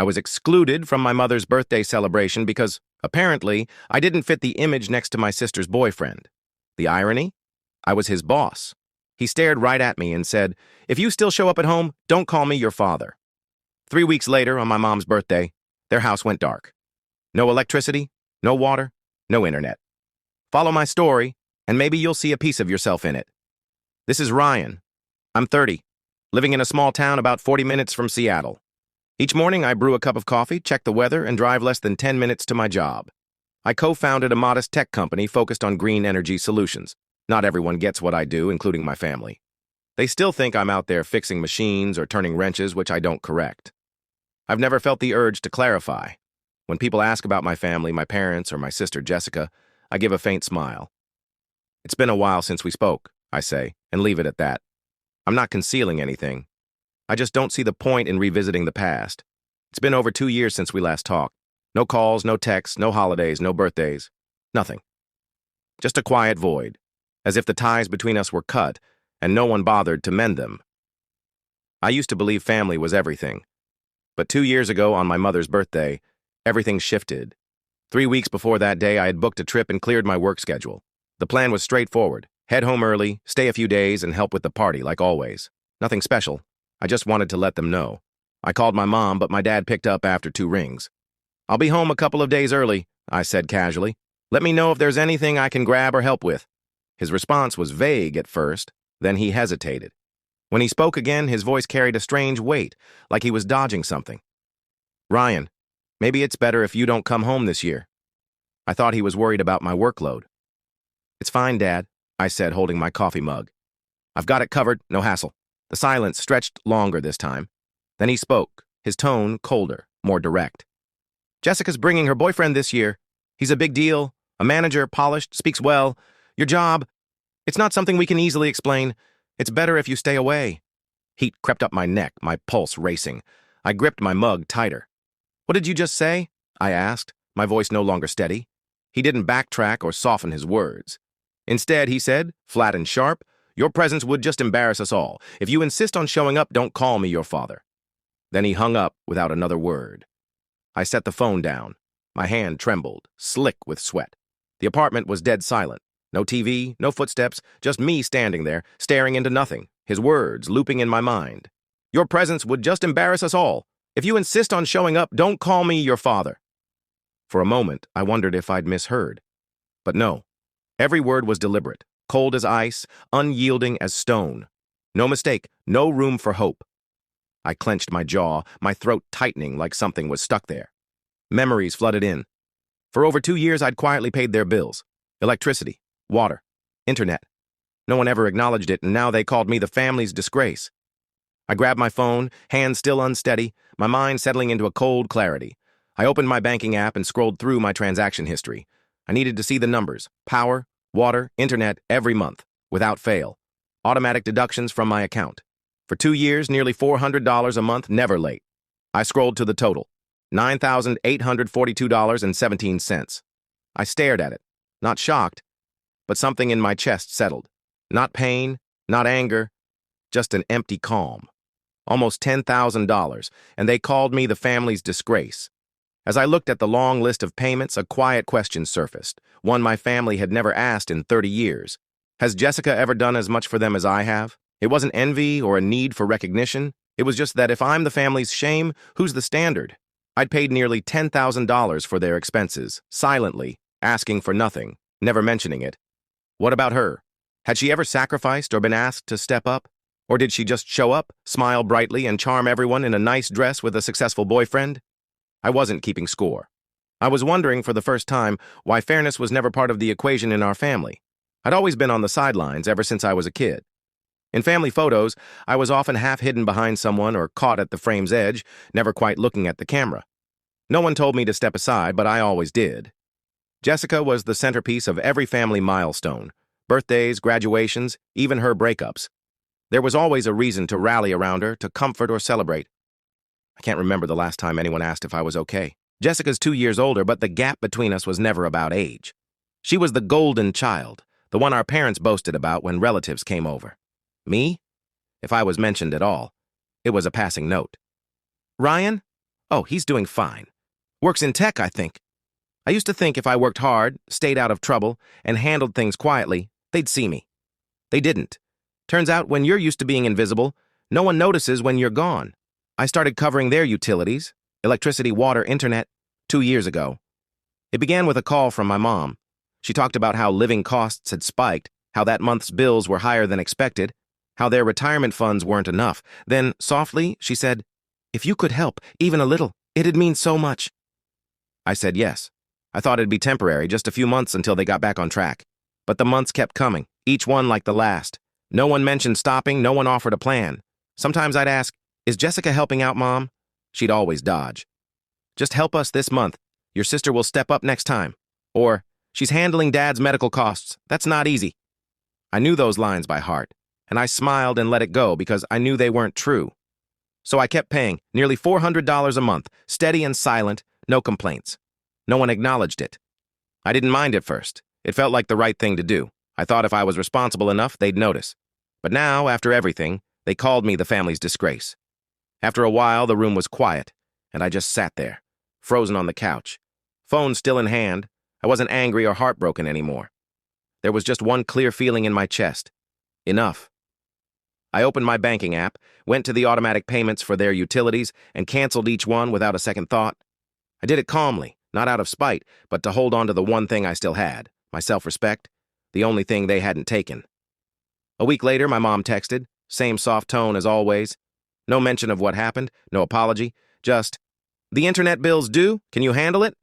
I was excluded from my mother's birthday celebration because, apparently, I didn't fit the image next to my sister's boyfriend. The irony? I was his boss. He stared right at me and said, "If you still show up at home, don't call me your father." 3 weeks later, on my mom's birthday, their house went dark. No electricity, no water, no internet. Follow my story, and maybe you'll see a piece of yourself in it. This is Ryan. I'm 30, living in a small town about 40 minutes from Seattle. Each morning, I brew a cup of coffee, check the weather, and drive less than 10 minutes to my job. I co-founded a modest tech company focused on green energy solutions. Not everyone gets what I do, including my family. They still think I'm out there fixing machines or turning wrenches, which I don't correct. I've never felt the urge to clarify. When people ask about my family, my parents, or my sister Jessica, I give a faint smile. "It's been a while since we spoke," I say, and leave it at that. I'm not concealing anything. I just don't see the point in revisiting the past. It's been over 2 years since we last talked. No calls, no texts, no holidays, no birthdays. Nothing. Just a quiet void, as if the ties between us were cut and no one bothered to mend them. I used to believe family was everything. But 2 years ago, on my mother's birthday, everything shifted. 3 weeks before that day, I had booked a trip and cleared my work schedule. The plan was straightforward. Head home early, stay a few days, and help with the party, like always. Nothing special. I just wanted to let them know. I called my mom, but my dad picked up after 2 rings. "I'll be home a couple of days early," I said casually. "Let me know if there's anything I can grab or help with." His response was vague at first, then he hesitated. When he spoke again, his voice carried a strange weight, like he was dodging something. "Ryan, maybe it's better if you don't come home this year." I thought he was worried about my workload. "It's fine, Dad," I said, holding my coffee mug. "I've got it covered, no hassle." The silence stretched longer this time. Then he spoke, his tone colder, more direct. "Jessica's bringing her boyfriend this year. He's a big deal, a manager, polished, speaks well. Your job, it's not something we can easily explain. It's better if you stay away." Heat crept up my neck, my pulse racing. I gripped my mug tighter. "What did you just say?" I asked, my voice no longer steady. He didn't backtrack or soften his words. Instead, he said, flat and sharp, "Your presence would just embarrass us all. If you insist on showing up, don't call me your father." Then he hung up without another word. I set the phone down. My hand trembled, slick with sweat. The apartment was dead silent. No TV, no footsteps, just me standing there, staring into nothing, his words looping in my mind. "Your presence would just embarrass us all. If you insist on showing up, don't call me your father." For a moment, I wondered if I'd misheard. But no. Every word was deliberate, cold as ice, unyielding as stone. No mistake, no room for hope. I clenched my jaw, my throat tightening like something was stuck there. Memories flooded in. For over 2 years, I'd quietly paid their bills. Electricity, water, internet. No one ever acknowledged it, and now they called me the family's disgrace. I grabbed my phone, hands still unsteady, my mind settling into a cold clarity. I opened my banking app and scrolled through my transaction history. I needed to see the numbers: power, water, internet, every month, without fail. Automatic deductions from my account. For 2 years, nearly $400 a month, never late. I scrolled to the total: $9,842.17. I stared at it, not shocked, but something in my chest settled. Not pain, not anger, just an empty calm. Almost $10,000, and they called me the family's disgrace. As I looked at the long list of payments, a quiet question surfaced, one my family had never asked in 30 years. Has Jessica ever done as much for them as I have? It wasn't envy or a need for recognition. It was just that if I'm the family's shame, who's the standard? I'd paid nearly $10,000 for their expenses, silently, asking for nothing, never mentioning it. What about her? Had she ever sacrificed or been asked to step up? Or did she just show up, smile brightly, and charm everyone in a nice dress with a successful boyfriend? I wasn't keeping score. I was wondering for the first time why fairness was never part of the equation in our family. I'd always been on the sidelines ever since I was a kid. In family photos, I was often half hidden behind someone or caught at the frame's edge, never quite looking at the camera. No one told me to step aside, but I always did. Jessica was the centerpiece of every family milestone: birthdays, graduations, even her breakups. There was always a reason to rally around her, to comfort or celebrate. I can't remember the last time anyone asked if I was okay. Jessica's 2 years older, but the gap between us was never about age. She was the golden child, the one our parents boasted about when relatives came over. Me? If I was mentioned at all, it was a passing note. "Ryan? Oh, he's doing fine. Works in tech, I think. I used to think if I worked hard, stayed out of trouble, and handled things quietly, they'd see me. They didn't. Turns out when you're used to being invisible, no one notices when you're gone. I started covering their utilities, electricity, water, internet, 2 years ago. It began with a call from my mom. She talked about how living costs had spiked, how that month's bills were higher than expected, how their retirement funds weren't enough. Then, softly, she said, "If you could help, even a little, it'd mean so much." I said yes. I thought it'd be temporary, just a few months until they got back on track. But the months kept coming, each one like the last. No one mentioned stopping, no one offered a plan. Sometimes I'd ask, "Is Jessica helping out, Mom?" She'd always dodge. "Just help us this month. Your sister will step up next time." Or, "She's handling Dad's medical costs. That's not easy." I knew those lines by heart, and I smiled and let it go because I knew they weren't true. So I kept paying nearly $400 a month, steady and silent, no complaints. No one acknowledged it. I didn't mind at first. It felt like the right thing to do. I thought if I was responsible enough, they'd notice. But now, after everything, they called me the family's disgrace. After a while, the room was quiet, and I just sat there, frozen on the couch. Phone still in hand. I wasn't angry or heartbroken anymore. There was just one clear feeling in my chest. Enough. I opened my banking app, went to the automatic payments for their utilities, and canceled each one without a second thought. I did it calmly, not out of spite, but to hold on to the one thing I still had, my self-respect, the only thing they hadn't taken. A week later, my mom texted, same soft tone as always. No mention of what happened, no apology, just, "The internet bill's due, can you handle it?"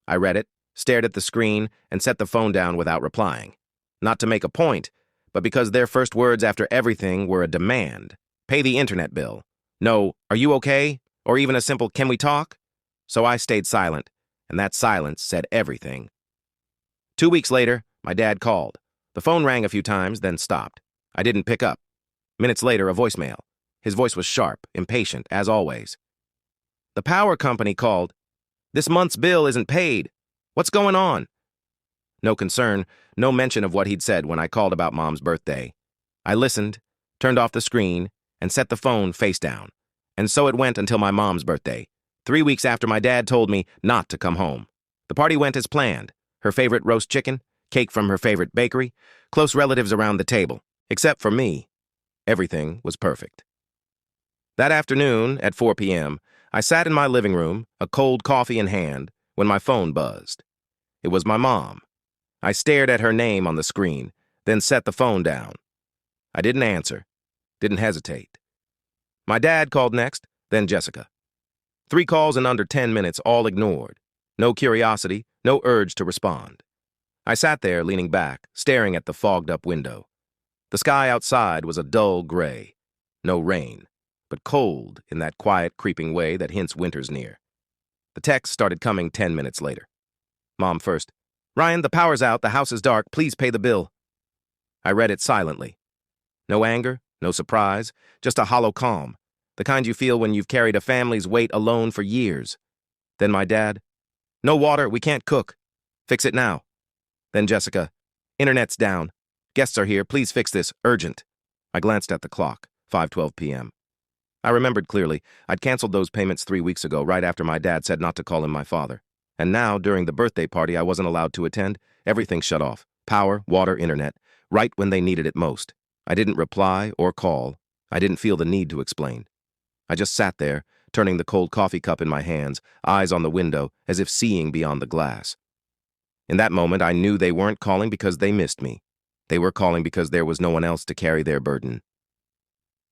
I read it, stared at the screen, and set the phone down without replying. Not to make a point, but because their first words after everything were a demand. Pay the internet bill. No, "Are you okay?" Or even a simple, "Can we talk?" So I stayed silent, and that silence said everything. 2 weeks later, my dad called. The phone rang a few times, then stopped. I didn't pick up. Minutes later, a voicemail. His voice was sharp, impatient, as always. "The power company called. This month's bill isn't paid. What's going on?" No concern, no mention of what he'd said when I called about Mom's birthday. I listened, turned off the screen, and set the phone face down. And so it went until my mom's birthday, 3 weeks after my dad told me not to come home. The party went as planned. Her favorite roast chicken, cake from her favorite bakery, close relatives around the table. Except for me. Everything was perfect. That afternoon, at 4 p.m., I sat in my living room, a cold coffee in hand, when my phone buzzed. It was my mom. I stared at her name on the screen, then set the phone down. I didn't answer, didn't hesitate. My dad called next, then Jessica. 3 calls in under 10 minutes, all ignored. No curiosity, no urge to respond. I sat there, leaning back, staring at the fogged-up window. The sky outside was a dull gray. No rain, but cold in that quiet, creeping way that hints winter's near. The text started coming 10 minutes later. Mom first. "Ryan, the power's out, the house is dark, please pay the bill." I read it silently. No anger, no surprise, just a hollow calm, the kind you feel when you've carried a family's weight alone for years. Then my dad. "No water, we can't cook. Fix it now." Then Jessica. "Internet's down. Guests are here, please fix this, urgent." I glanced at the clock, 5:12 p.m. I remembered clearly. I'd canceled those payments 3 weeks ago, right after my dad said not to call him my father. And now, during the birthday party I wasn't allowed to attend, everything shut off. Power, water, internet, right when they needed it most. I didn't reply or call. I didn't feel the need to explain. I just sat there, turning the cold coffee cup in my hands, eyes on the window, as if seeing beyond the glass. In that moment, I knew they weren't calling because they missed me. They were calling because there was no one else to carry their burden.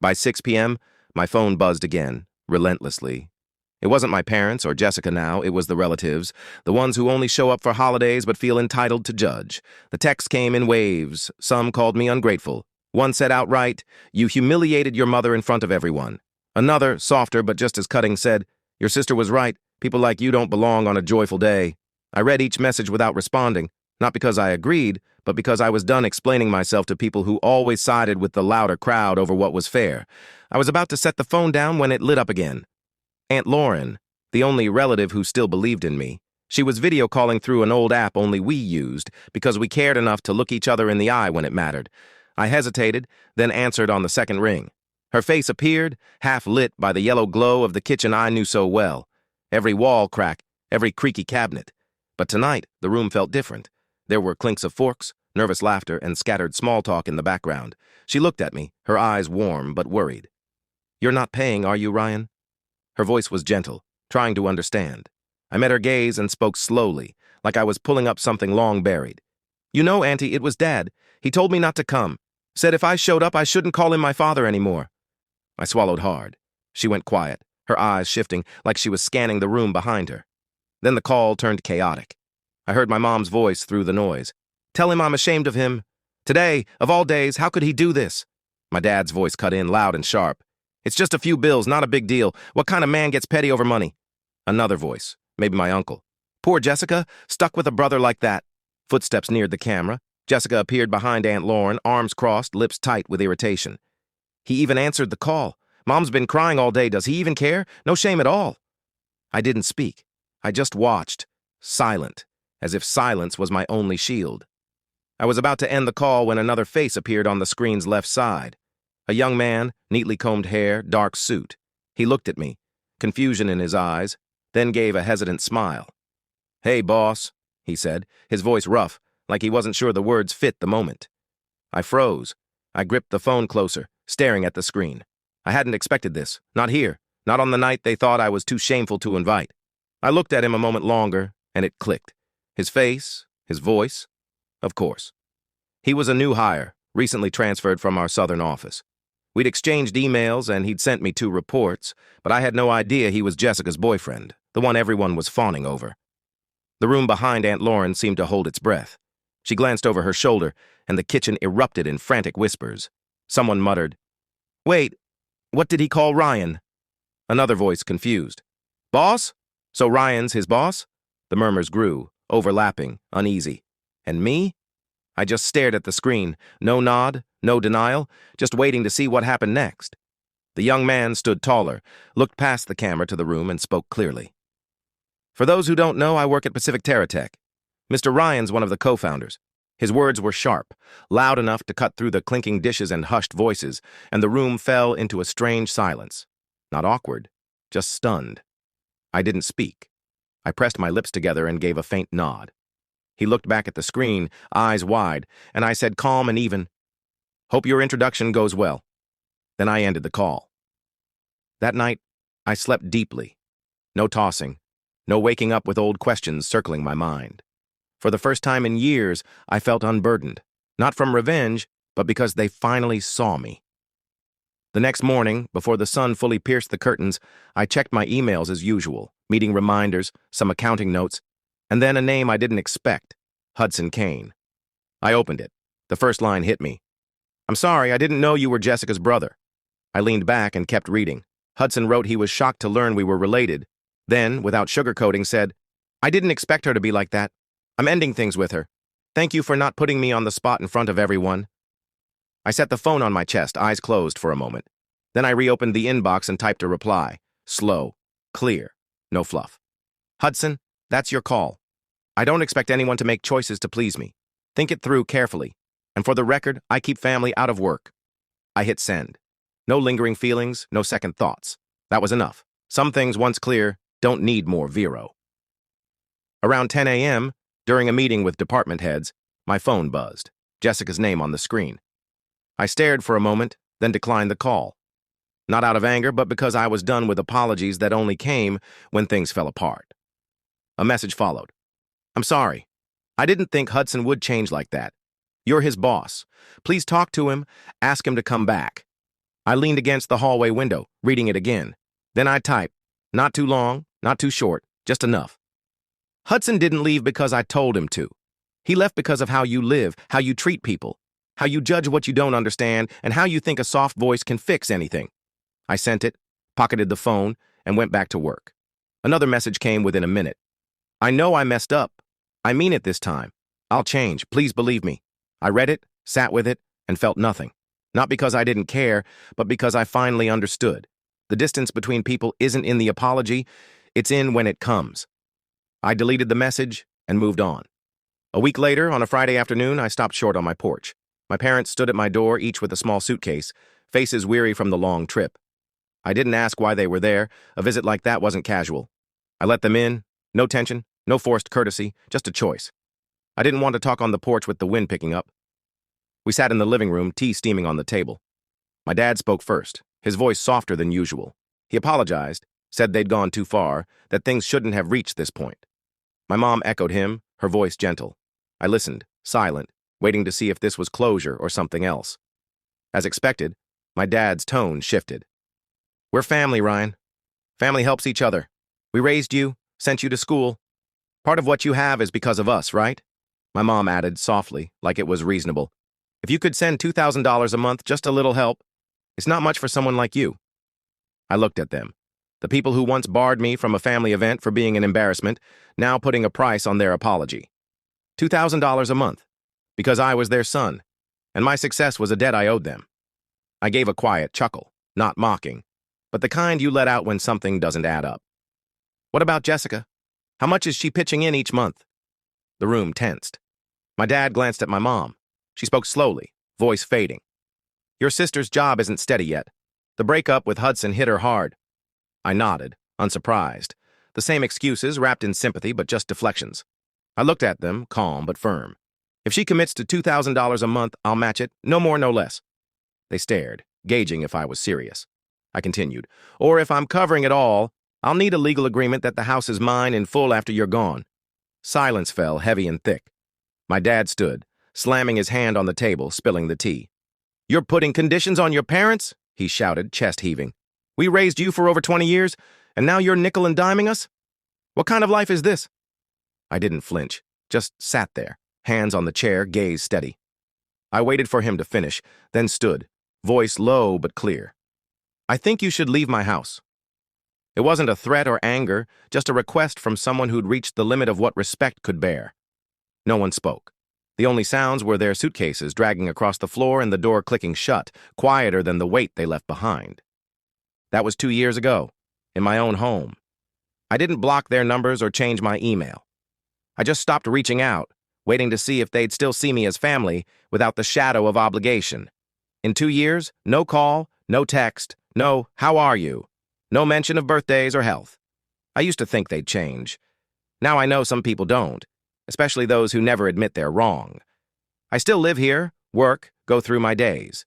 By 6 p.m., my phone buzzed again, relentlessly. It wasn't my parents or Jessica now, it was the relatives, the ones who only show up for holidays but feel entitled to judge. The texts came in waves. Some called me ungrateful. One said outright, "You humiliated your mother in front of everyone." Another, softer but just as cutting, said, "Your sister was right. People like you don't belong on a joyful day." I read each message without responding, not because I agreed, but because I was done explaining myself to people who always sided with the louder crowd over what was fair. I was about to set the phone down when it lit up again. Aunt Lauren, the only relative who still believed in me. She was video calling through an old app only we used because we cared enough to look each other in the eye when it mattered. I hesitated, then answered on the second ring. Her face appeared, half lit by the yellow glow of the kitchen I knew so well. every wall crack, every creaky cabinet. But tonight, the room felt different. There were clinks of forks, nervous laughter, and scattered small talk in the background. She looked at me, her eyes warm but worried. "You're not paying, are you, Ryan?" Her voice was gentle, trying to understand. I met her gaze and spoke slowly, like I was pulling up something long buried. "You know, Auntie, it was Dad. He told me not to come. Said if I showed up, I shouldn't call him my father anymore." I swallowed hard. She went quiet, her eyes shifting like she was scanning the room behind her. Then the call turned chaotic. I heard my mom's voice through the noise. "Tell him I'm ashamed of him. Today, of all days, how could he do this?" My dad's voice cut in loud and sharp. "It's just a few bills, not a big deal. What kind of man gets petty over money?" Another voice, maybe my uncle. "Poor Jessica, stuck with a brother like that." Footsteps neared the camera. Jessica appeared behind Aunt Lauren, arms crossed, lips tight with irritation. "He even answered the call. Mom's been crying all day. Does he even care? No shame at all." I didn't speak. I just watched, silent, as if silence was my only shield. I was about to end the call when another face appeared on the screen's left side. A young man, neatly combed hair, dark suit. He looked at me, confusion in his eyes, then gave a hesitant smile. "Hey, boss," he said, his voice rough, like he wasn't sure the words fit the moment. I froze. I gripped the phone closer, staring at the screen. I hadn't expected this. Not here. Not on the night they thought I was too shameful to invite. I looked at him a moment longer, and it clicked. His face, his voice. Of course. He was a new hire, recently transferred from our southern office. We'd exchanged emails, and he'd sent me 2 reports, but I had no idea he was Jessica's boyfriend, the one everyone was fawning over. The room behind Aunt Lauren seemed to hold its breath. She glanced over her shoulder, and the kitchen erupted in frantic whispers. Someone muttered, "Wait, what did he call Ryan?" Another voice, confused. "Boss? So Ryan's his boss?" The murmurs grew, overlapping, uneasy. And me? I just stared at the screen, no nod, no denial, just waiting to see what happened next. The young man stood taller, looked past the camera to the room, and spoke clearly. "For those who don't know, I work at Pacific Tech. Mr. Ryan's one of the co-founders." His words were sharp, loud enough to cut through the clinking dishes and hushed voices, and the room fell into a strange silence. Not awkward, just stunned. I didn't speak. I pressed my lips together and gave a faint nod. He looked back at the screen, eyes wide, and I said calm and even, "Hope your introduction goes well." Then I ended the call. That night, I slept deeply. No tossing, no waking up with old questions circling my mind. For the first time in years, I felt unburdened, not from revenge, but because they finally saw me. The next morning, before the sun fully pierced the curtains, I checked my emails as usual, meeting reminders, some accounting notes, and then a name I didn't expect, Hudson Kane. I opened it. The first line hit me. "I'm sorry, I didn't know you were Jessica's brother." I leaned back and kept reading. Hudson wrote he was shocked to learn we were related. Then, without sugarcoating, said, "I didn't expect her to be like that. I'm ending things with her. Thank you for not putting me on the spot in front of everyone." I set the phone on my chest, eyes closed for a moment. Then I reopened the inbox and typed a reply. Slow, clear, no fluff. "Hudson, that's your call. I don't expect anyone to make choices to please me. Think it through carefully. And for the record, I keep family out of work." I hit send. No lingering feelings, no second thoughts. That was enough. Some things, once clear, don't need more Vero. Around 10 a.m., during a meeting with department heads, my phone buzzed. Jessica's name on the screen. I stared for a moment, then declined the call. Not out of anger, but because I was done with apologies that only came when things fell apart. A message followed. "I'm sorry. I didn't think Hudson would change like that. You're his boss. Please talk to him, ask him to come back." I leaned against the hallway window, reading it again. Then I typed, not too long, not too short, just enough. "Hudson didn't leave because I told him to. He left because of how you live, how you treat people, how you judge what you don't understand, and how you think a soft voice can fix anything." I sent it, pocketed the phone, and went back to work. Another message came within a minute. "I know I messed up. I mean it this time. I'll change, please believe me." I read it, sat with it, and felt nothing. Not because I didn't care, but because I finally understood. The distance between people isn't in the apology, it's in when it comes. I deleted the message and moved on. A week later, on a Friday afternoon, I stopped short on my porch. My parents stood at my door, each with a small suitcase, faces weary from the long trip. I didn't ask why they were there. A visit like that wasn't casual. I let them in, no tension, no forced courtesy, just a choice. I didn't want to talk on the porch with the wind picking up. We sat in the living room, tea steaming on the table. My dad spoke first, his voice softer than usual. He apologized, said they'd gone too far, that things shouldn't have reached this point. My mom echoed him, her voice gentle. I listened, silent, waiting to see if this was closure or something else. As expected, my dad's tone shifted. We're family, Ryan. Family helps each other. We raised you, sent you to school. Part of what you have is because of us, right? My mom added softly, like it was reasonable. If you could send $2,000 a month, just a little help. It's not much for someone like you. I looked at them. The people who once barred me from a family event for being an embarrassment, now putting a price on their apology. $2,000 a month, because I was their son, and my success was a debt I owed them. I gave a quiet chuckle, not mocking, but the kind you let out when something doesn't add up. What about Jessica? How much is she pitching in each month? The room tensed. My dad glanced at my mom. She spoke slowly, voice fading. Your sister's job isn't steady yet. The breakup with Hudson hit her hard. I nodded, unsurprised. The same excuses wrapped in sympathy, but just deflections. I looked at them, calm but firm. If she commits to $2,000 a month, I'll match it, no more, no less. They stared, gauging if I was serious. I continued, or if I'm covering it all, I'll need a legal agreement that the house is mine in full after you're gone. Silence fell heavy and thick. My dad stood, slamming his hand on the table, spilling the tea. You're putting conditions on your parents? He shouted, chest heaving. We raised you for over 20 years, and now you're nickel and diming us? What kind of life is this? I didn't flinch, just sat there, hands on the chair, gaze steady. I waited for him to finish, then stood, voice low but clear. I think you should leave my house. It wasn't a threat or anger, just a request from someone who'd reached the limit of what respect could bear. No one spoke. The only sounds were their suitcases dragging across the floor and the door clicking shut, quieter than the weight they left behind. That was 2 years ago, in my own home. I didn't block their numbers or change my email. I just stopped reaching out, waiting to see if they'd still see me as family without the shadow of obligation. In 2 years, no call, no text, no "how are you?" No mention of birthdays or health. I used to think they'd change. Now I know some people don't, especially those who never admit they're wrong. I still live here, work, go through my days.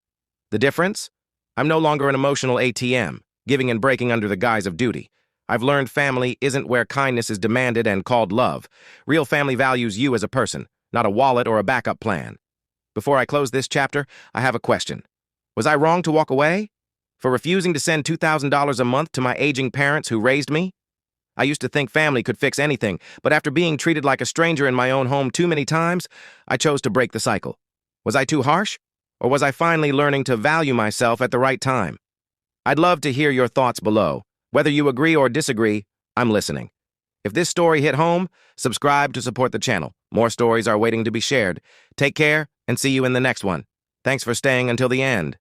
The difference? I'm no longer an emotional ATM, giving and breaking under the guise of duty. I've learned family isn't where kindness is demanded and called love. Real family values you as a person, not a wallet or a backup plan. Before I close this chapter, I have a question. Was I wrong to walk away? For refusing to send $2,000 a month to my aging parents who raised me? I used to think family could fix anything, but after being treated like a stranger in my own home too many times, I chose to break the cycle. Was I too harsh? Or was I finally learning to value myself at the right time? I'd love to hear your thoughts below. Whether you agree or disagree, I'm listening. If this story hit home, subscribe to support the channel. More stories are waiting to be shared. Take care and see you in the next one. Thanks for staying until the end.